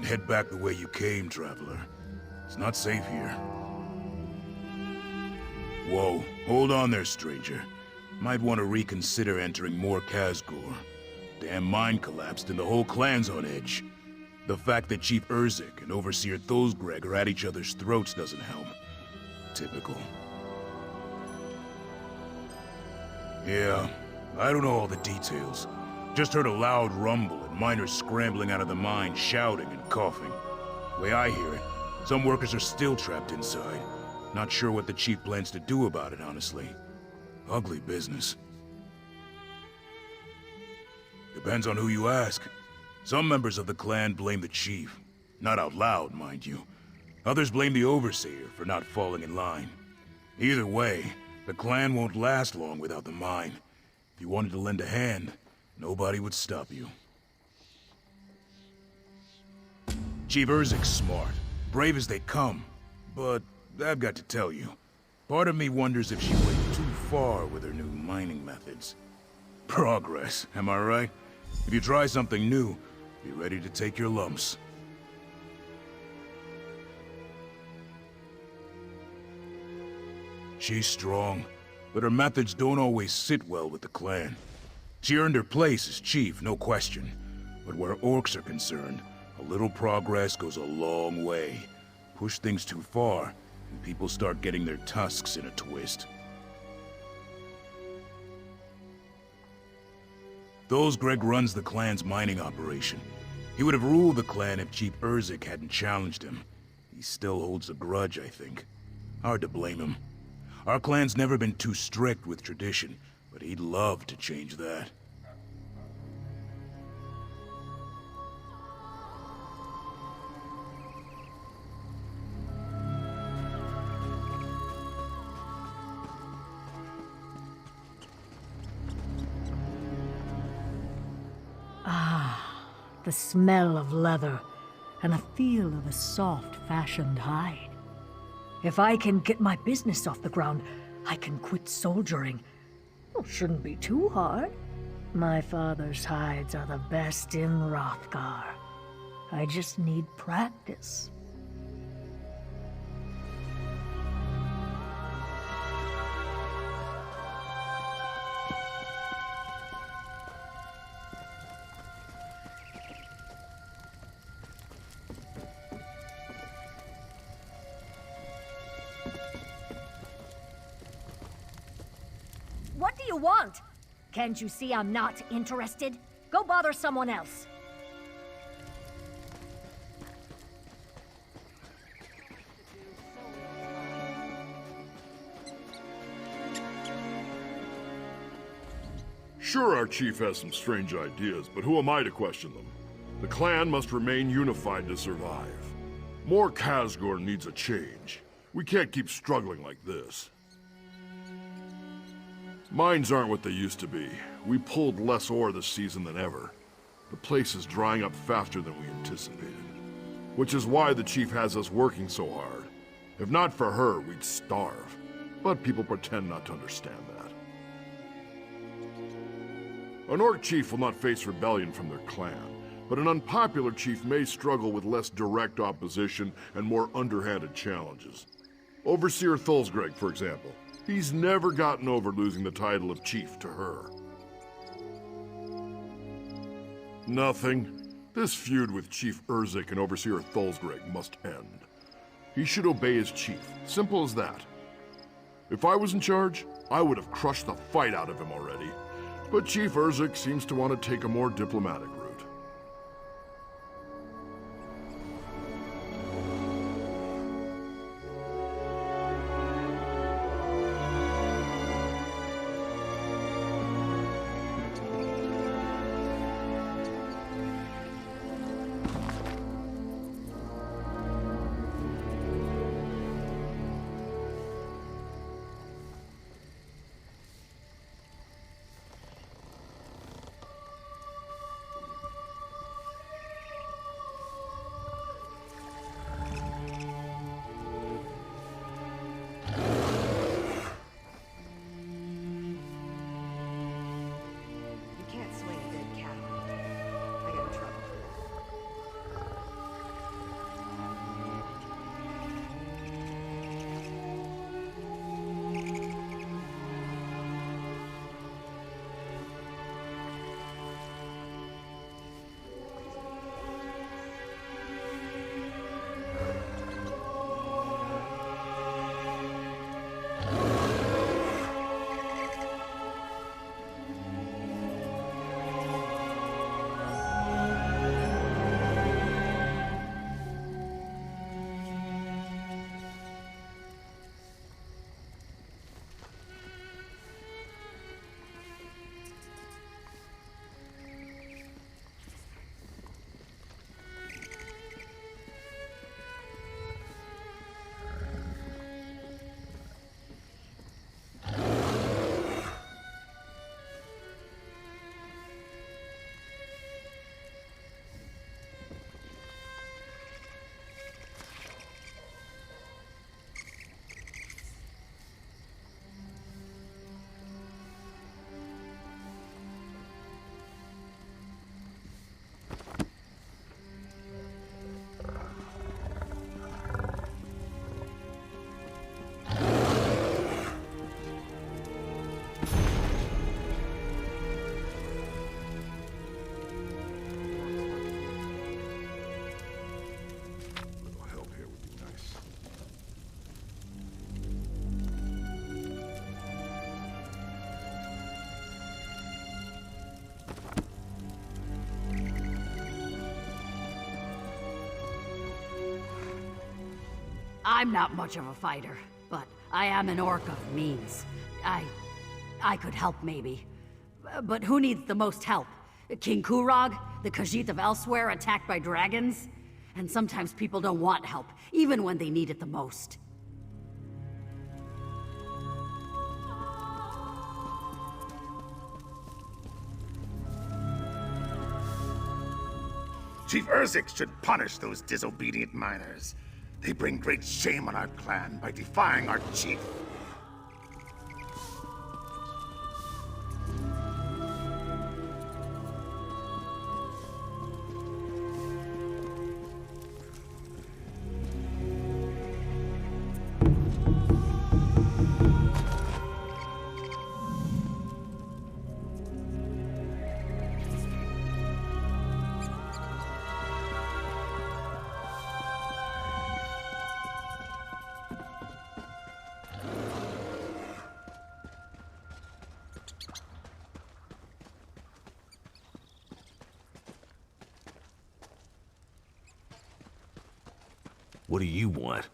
Head back the way you came, traveler. It's not safe here. Whoa, hold on there, stranger. Might want to reconsider entering Mor Khazgur. Damn mine collapsed and the whole clan's on edge. The fact that Chief Urzik and Overseer Thulsgreg are at each other's throats doesn't help. Typical. Yeah, I don't know all the details. Just heard a loud rumble and miners scrambling out of the mine, shouting and coughing. Way I hear it, some workers are still trapped inside. Not sure what the chief plans to do about it, honestly. Ugly business. Depends on who you ask. Some members of the clan blame the chief. Not out loud, mind you. Others blame the Overseer for not falling in line. Either way, the clan won't last long without the mine. If you wanted to lend a hand, nobody would stop you. Chief Urzik's smart, brave as they come. But I've got to tell you, part of me wonders if she went too far with her new mining methods. Progress, am I right? If you try something new, be ready to take your lumps. She's strong, but her methods don't always sit well with the clan. She earned her place as chief, no question. But where orcs are concerned, a little progress goes a long way. Push things too far, and people start getting their tusks in a twist. Thulsgreg runs the clan's mining operation. He would have ruled the clan if Chief Urzik hadn't challenged him. He still holds a grudge, I think. Hard to blame him. Our clan's never been too strict with tradition, but he'd love to change that. The smell of leather, and a feel of a soft, fashioned hide. If I can get my business off the ground, I can quit soldiering. Well, shouldn't be too hard. My father's hides are the best in Hrothgar. I just need practice. What do you want? Can't you see I'm not interested? Go bother someone else. Sure, our chief has some strange ideas, but who am I to question them? The clan must remain unified to survive. Mor Khazgur needs a change. We can't keep struggling like this. Mines aren't what they used to be. We pulled less ore this season than ever. The place is drying up faster than we anticipated. Which is why the chief has us working so hard. If not for her, we'd starve. But people pretend not to understand that. An orc chief will not face rebellion from their clan, but an unpopular chief may struggle with less direct opposition and more underhanded challenges. Overseer Thulsgreg, for example. He's never gotten over losing the title of chief to her. Nothing. This feud with Chief Urzik and Overseer Thulsgreg must end. He should obey his chief. Simple as that. If I was in charge, I would have crushed the fight out of him already. But Chief Urzik seems to want to take a more diplomatic route. I'm not much of a fighter, but I am an orc of means. I could help, maybe. But who needs the most help? King Kurog? The Khajiit of Elsewhere attacked by dragons? And sometimes people don't want help, even when they need it the most. Chief Urzik should punish those disobedient miners. They bring great shame on our clan by defying our chief. What do you want?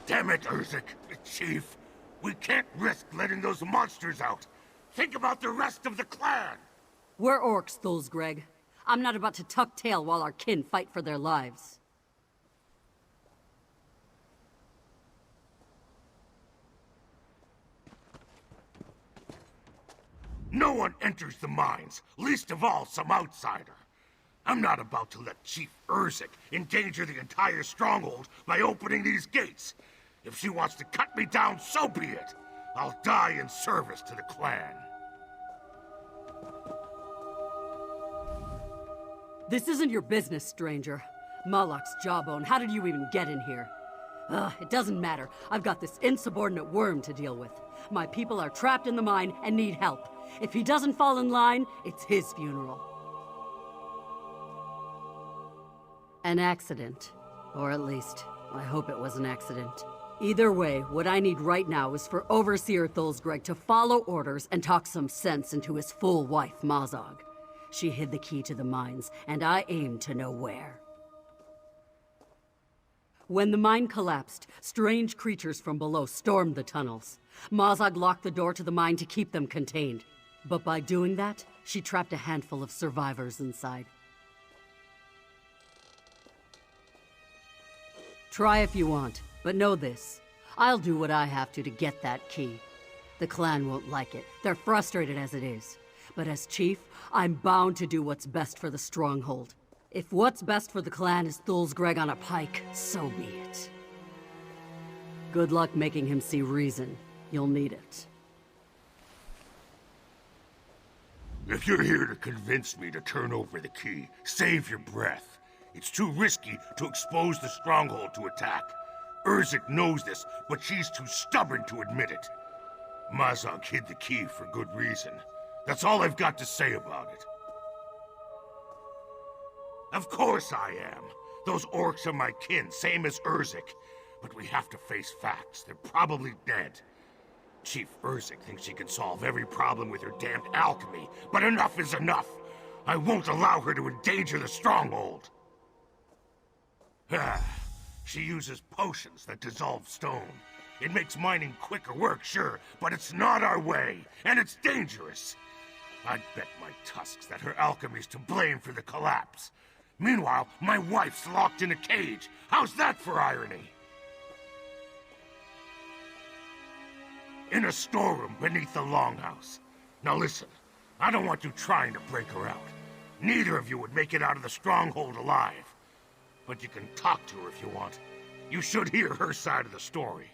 Damn it, Urzik, Chief. We can't risk letting those monsters out. Think about the rest of the clan. We're orcs, Thulsgreg. I'm not about to tuck tail while our kin fight for their lives. No one enters the mines, least of all some outsider. I'm not about to let Chief Urzik endanger the entire stronghold by opening these gates. If she wants to cut me down, so be it. I'll die in service to the clan. This isn't your business, stranger. Malak's jawbone, how did you even get in here? It doesn't matter. I've got this insubordinate worm to deal with. My people are trapped in the mine and need help. If he doesn't fall in line, it's his funeral. An accident. Or at least, I hope it was an accident. Either way, what I need right now is for Overseer Thulsgreg to follow orders and talk some sense into his fool wife, Mazog. She hid the key to the mines, and I aim to know where. When the mine collapsed, strange creatures from below stormed the tunnels. Mazog locked the door to the mine to keep them contained. But by doing that, she trapped a handful of survivors inside. Try if you want, but know this. I'll do what I have to get that key. The clan won't like it. They're frustrated as it is. But as chief, I'm bound to do what's best for the stronghold. If what's best for the clan is Thulsgreg on a pike, so be it. Good luck making him see reason. You'll need it. If you're here to convince me to turn over the key, save your breath. It's too risky to expose the stronghold to attack. Urzik knows this, but she's too stubborn to admit it. Mazog hid the key for good reason. That's all I've got to say about it. Of course I am. Those orcs are my kin, same as Urzik. But we have to face facts. They're probably dead. Chief Urzik thinks she can solve every problem with her damned alchemy, but enough is enough. I won't allow her to endanger the stronghold. She uses potions that dissolve stone. It makes mining quicker work, sure, but it's not our way, and it's dangerous. I'd bet my tusks that her alchemy's to blame for the collapse. Meanwhile, my wife's locked in a cage. How's that for irony? In a storeroom beneath the longhouse. Now listen, I don't want you trying to break her out. Neither of you would make it out of the stronghold alive. But you can talk to her if you want. You should hear her side of the story.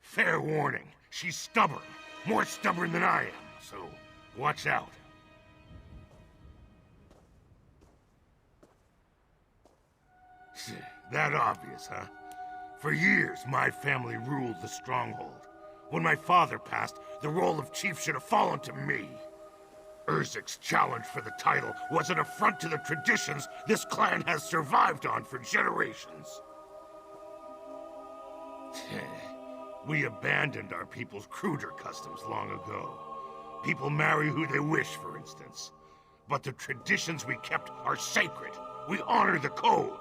Fair warning, she's stubborn. More stubborn than I am, so watch out. That obvious, huh? For years, my family ruled the stronghold. When my father passed, the role of chief should have fallen to me. Urzik's challenge for the title was an affront to the traditions this clan has survived on for generations. We abandoned our people's cruder customs long ago. People marry who they wish, for instance. But the traditions we kept are sacred. We honor the code.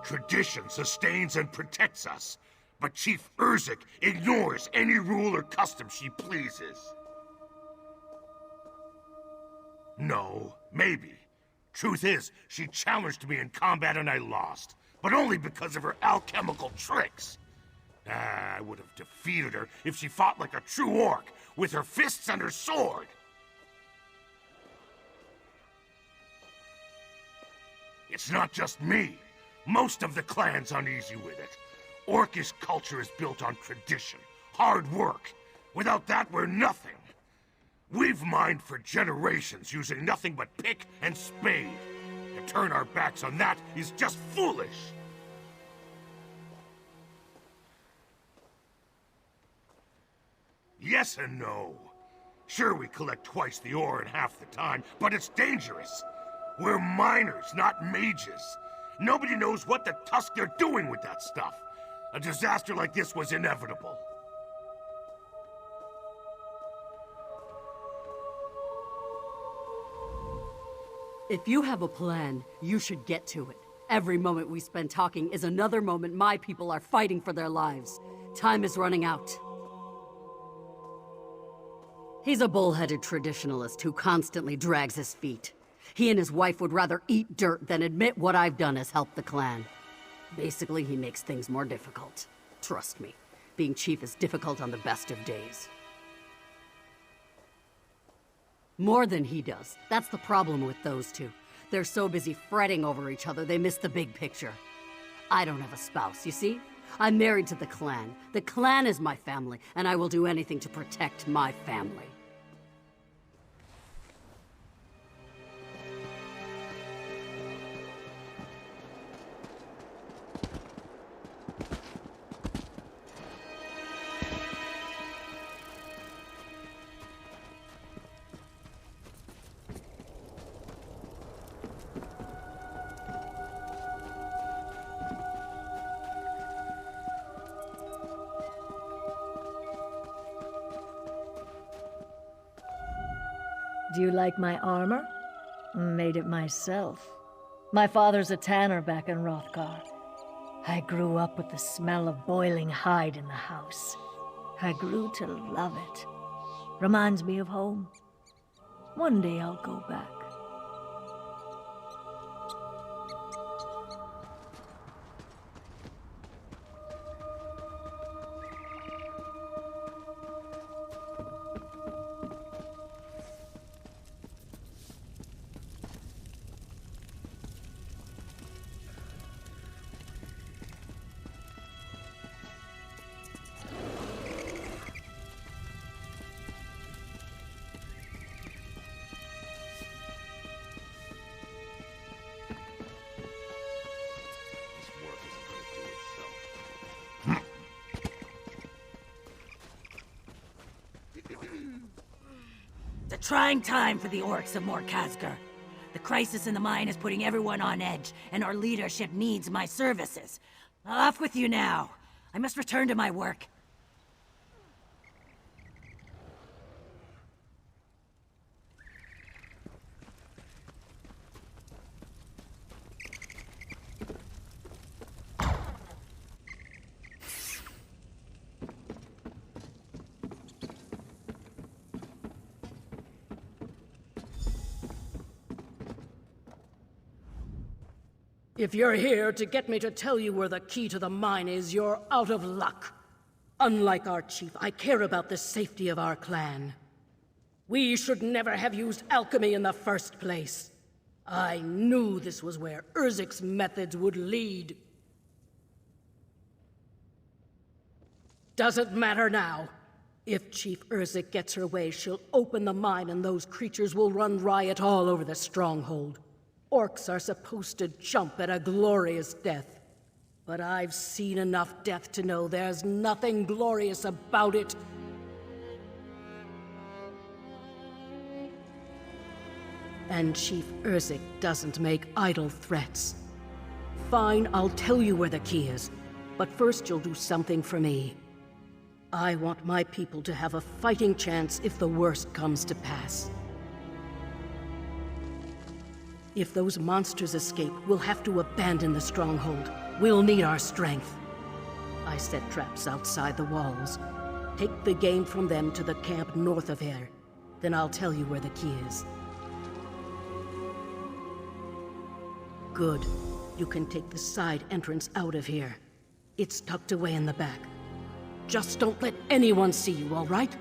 Tradition sustains and protects us. But Chief Urzik ignores any rule or custom she pleases. No, maybe. Truth is, she challenged me in combat and I lost. But only because of her alchemical tricks. I would have defeated her if she fought like a true orc, with her fists and her sword. It's not just me. Most of the clan's uneasy with it. Orcish culture is built on tradition, hard work. Without that, we're nothing. We've mined for generations using nothing but pick and spade. To turn our backs on that is just foolish. Yes and no. Sure, we collect twice the ore in half the time, but it's dangerous. We're miners, not mages. Nobody knows what the tusk they're doing with that stuff. A disaster like this was inevitable. If you have a plan, you should get to it. Every moment we spend talking is another moment my people are fighting for their lives. Time is running out. He's a bullheaded traditionalist who constantly drags his feet. He and his wife would rather eat dirt than admit what I've done has helped the clan. Basically, he makes things more difficult. Trust me, being chief is difficult on the best of days. More than he does. That's the problem with those two. They're so busy fretting over each other, they miss the big picture. I don't have a spouse, you see? I'm married to the clan. The clan is my family, and I will do anything to protect my family. Do you like my armor? Made it myself. My father's a tanner back in Hrothgar. I grew up with the smell of boiling hide in the house. I grew to love it. Reminds me of home. One day I'll go back. It's a trying time for the orcs of Mor Khazgur. The crisis in the mine is putting everyone on edge, and our leadership needs my services. Off with you now. I must return to my work. If you're here to get me to tell you where the key to the mine is, you're out of luck. Unlike our chief, I care about the safety of our clan. We should never have used alchemy in the first place. I knew this was where Urzik's methods would lead. Doesn't matter now. If Chief Urzik gets her way, she'll open the mine and those creatures will run riot all over the stronghold. Orcs are supposed to jump at a glorious death. But I've seen enough death to know there's nothing glorious about it. And Chief Urzik doesn't make idle threats. Fine, I'll tell you where the key is. But first you'll do something for me. I want my people to have a fighting chance if the worst comes to pass. If those monsters escape, we'll have to abandon the stronghold. We'll need our strength. I set traps outside the walls. Take the game from them to the camp north of here. Then I'll tell you where the key is. Good. You can take the side entrance out of here. It's tucked away in the back. Just don't let anyone see you, all right?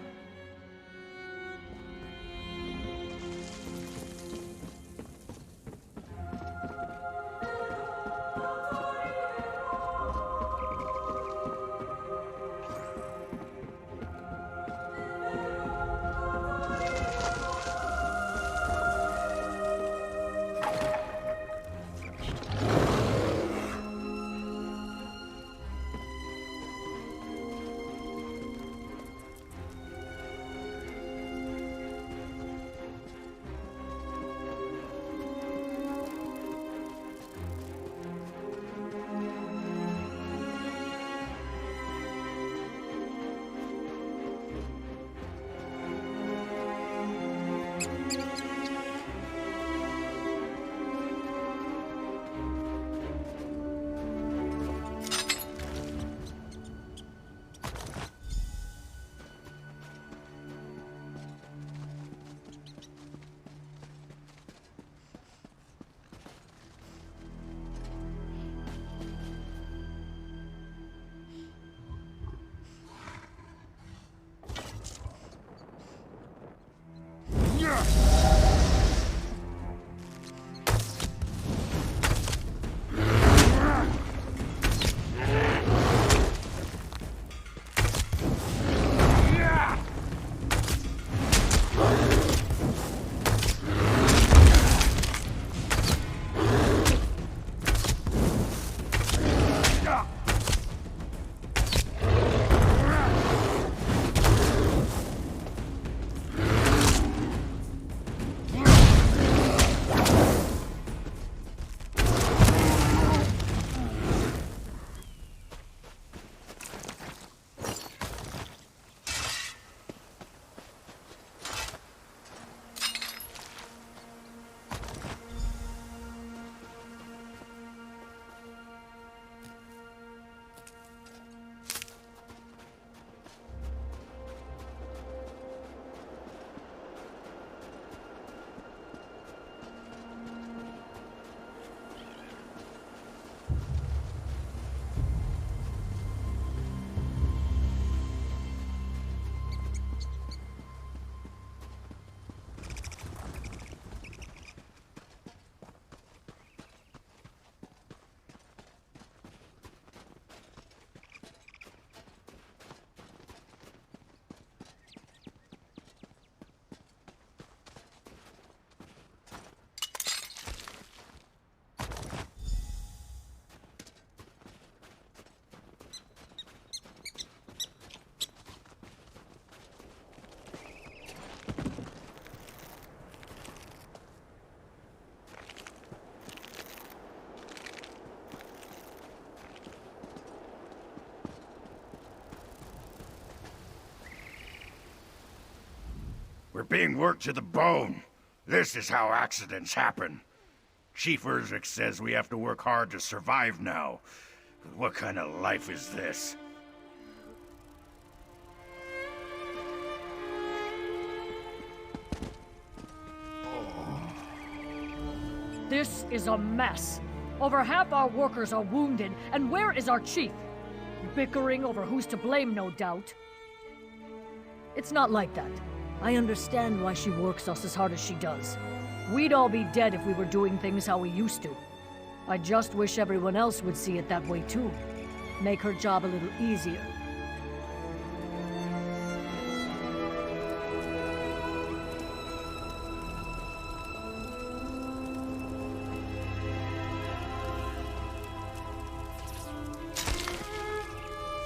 We're being worked to the bone. This is how accidents happen. Chief Urzik says we have to work hard to survive now. But what kind of life is this? This is a mess. Over half our workers are wounded, and where is our chief? Bickering over who's to blame, no doubt. It's not like that. I understand why she works us as hard as she does. We'd all be dead if we were doing things how we used to. I just wish everyone else would see it that way too. Make her job a little easier.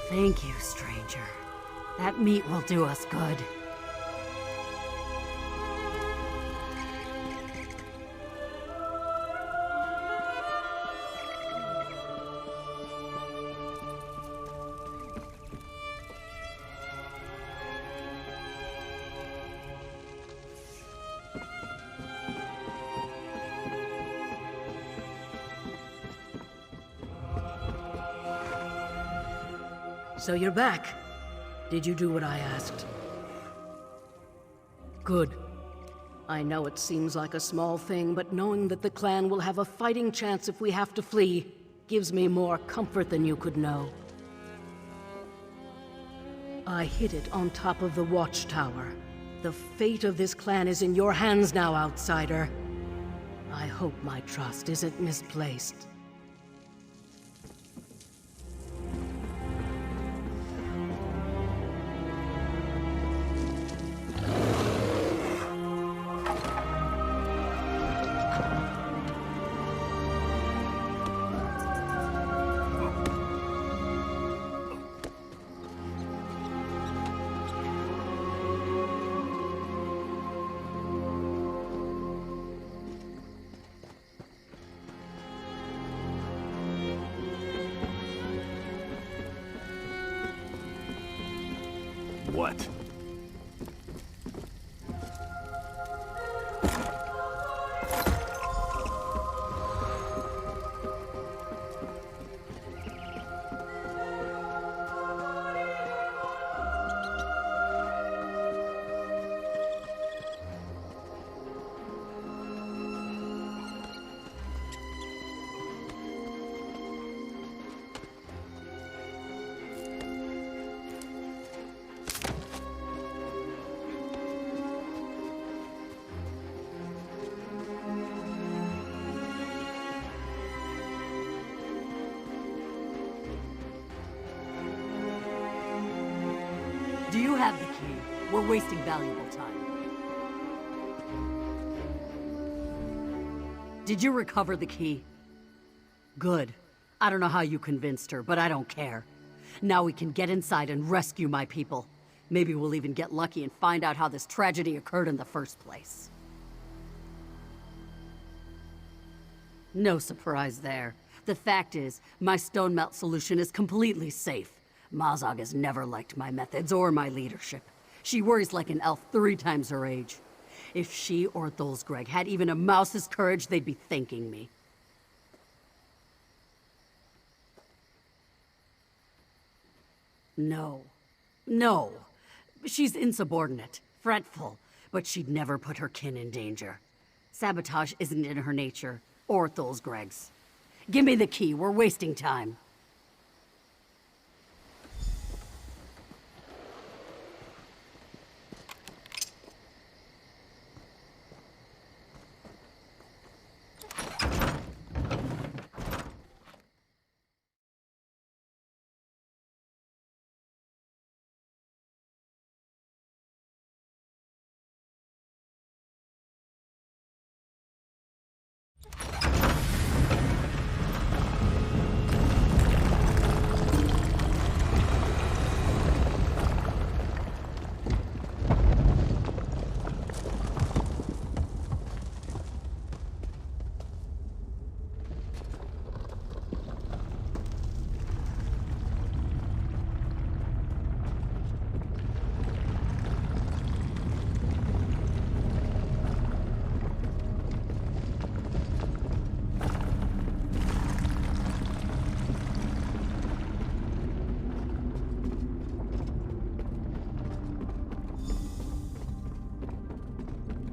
Thank you, stranger. That meat will do us good. So you're back. Did you do what I asked? Good. I know it seems like a small thing, but knowing that the clan will have a fighting chance if we have to flee gives me more comfort than you could know. I hid it on top of the watchtower. The fate of this clan is in your hands now, outsider. I hope my trust isn't misplaced. What? Do you have the key? We're wasting valuable time. Did you recover the key? Good. I don't know how you convinced her, but I don't care. Now we can get inside and rescue my people. Maybe we'll even get lucky and find out how this tragedy occurred in the first place. No surprise there. The fact is, my stone melt solution is completely safe. Mazog has never liked my methods or my leadership. She worries like an elf 3 times her age. If she or Thulsgreg had even a mouse's courage, they'd be thanking me. No. No. She's insubordinate, fretful, but she'd never put her kin in danger. Sabotage isn't in her nature, or Thulsgreg's. Give me the key, we're wasting time.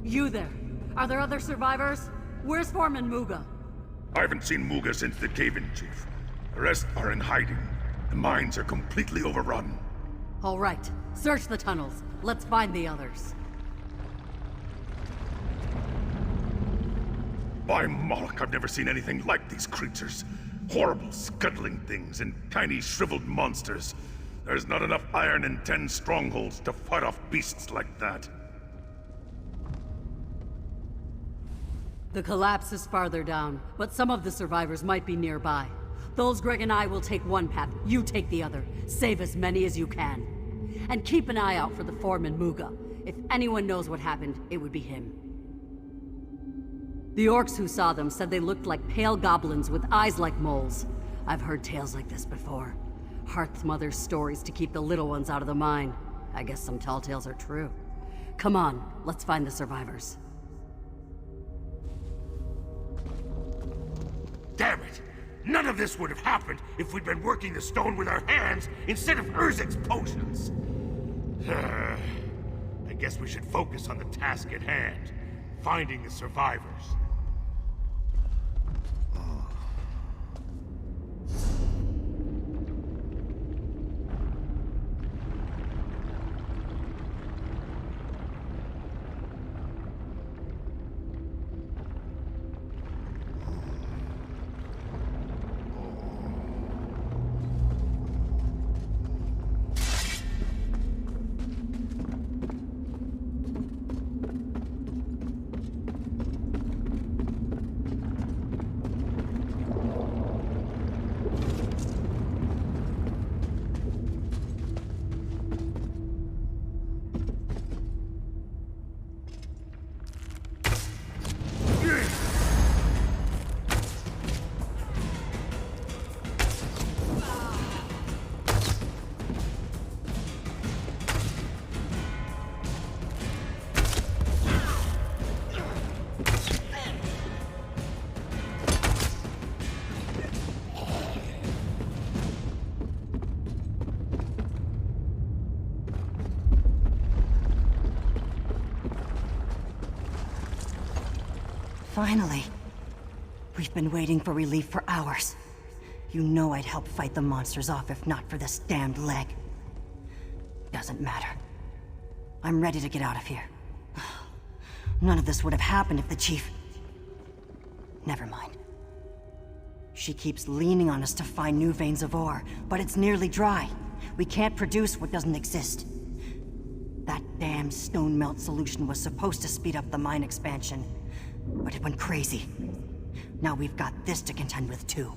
You there. Are there other survivors? Where's Foreman Muga? I haven't seen Muga since the cave-in, Chief. The rest are in hiding. The mines are completely overrun. All right. Search the tunnels. Let's find the others. By Moloch, I've never seen anything like these creatures. Horrible, scuttling things and tiny, shriveled monsters. There's not enough iron in 10 strongholds to fight off beasts like that. The collapse is farther down, but some of the survivors might be nearby. Thulsgreg and I will take one path, you take the other. Save as many as you can. And keep an eye out for the Foreman Muga. If anyone knows what happened, it would be him. The orcs who saw them said they looked like pale goblins with eyes like moles. I've heard tales like this before. Hearth Mother's stories to keep the little ones out of the mine. I guess some tall tales are true. Come on, let's find the survivors. Damn it! None of this would have happened if we'd been working the stone with our hands instead of Urzik's potions. I guess we should focus on the task at hand, finding the survivors. Finally. We've been waiting for relief for hours. You know I'd help fight the monsters off if not for this damned leg. Doesn't matter. I'm ready to get out of here. None of this would have happened if the chief... Never mind. She keeps leaning on us to find new veins of ore, but it's nearly dry. We can't produce what doesn't exist. That damn stone melt solution was supposed to speed up the mine expansion, but it went crazy. Now we've got this to contend with too.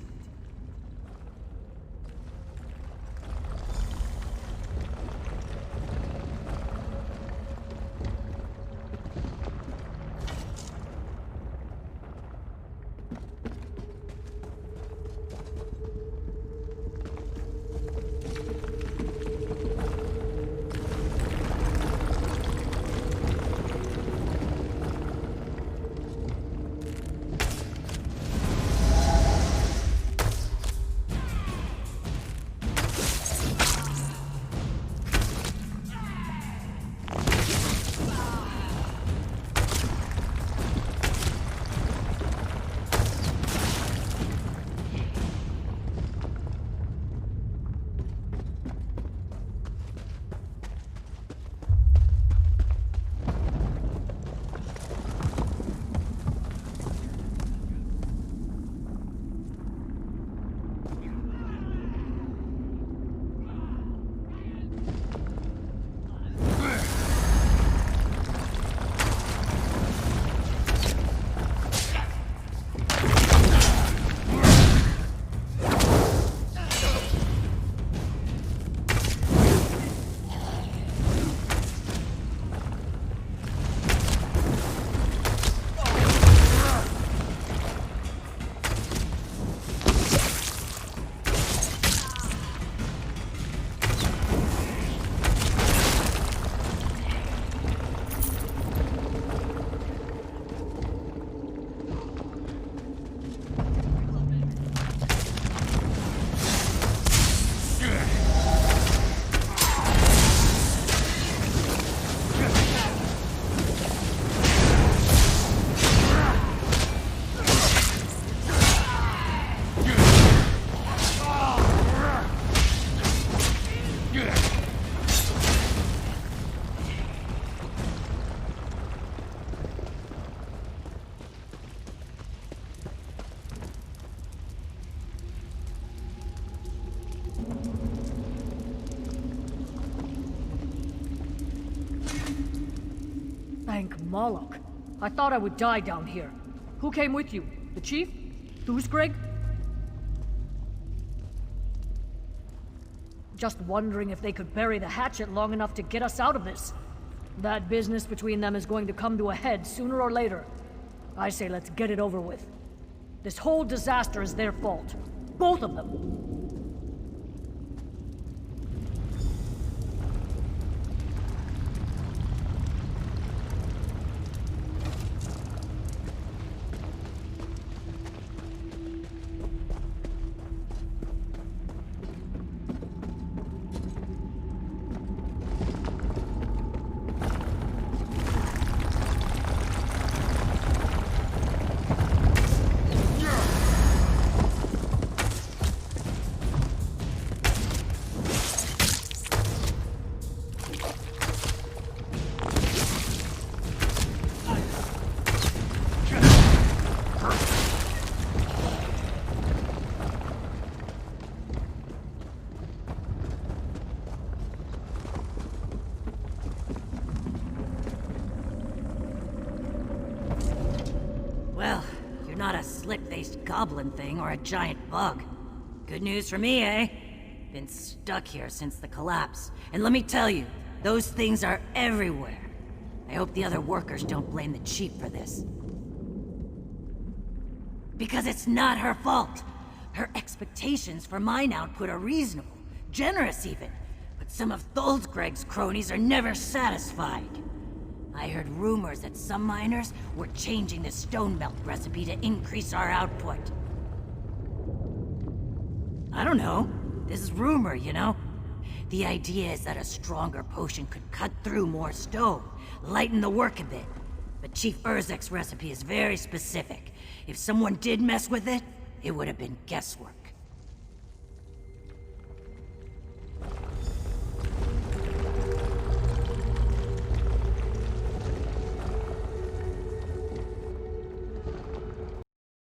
Thank Moloch. I thought I would die down here. Who came with you? The chief? Greg? Just wondering if they could bury the hatchet long enough to get us out of this. That business between them is going to come to a head sooner or later. I say let's get it over with. This whole disaster is their fault. Both of them. not a slit-faced goblin thing or a giant bug. Good news for me, eh? Been stuck here since the collapse. And let me tell you, those things are everywhere. I hope the other workers don't blame the chief for this. Because it's not her fault. Her expectations for mine output are reasonable, generous even. But some of Tholsgreg's cronies are never satisfied. I heard rumors that some miners were changing the stone melt recipe to increase our output. I don't know. This is rumor, you know? The idea is that a stronger potion could cut through more stone, lighten the work a bit. But Chief Urzek's recipe is very specific. If someone did mess with it, it would have been guesswork.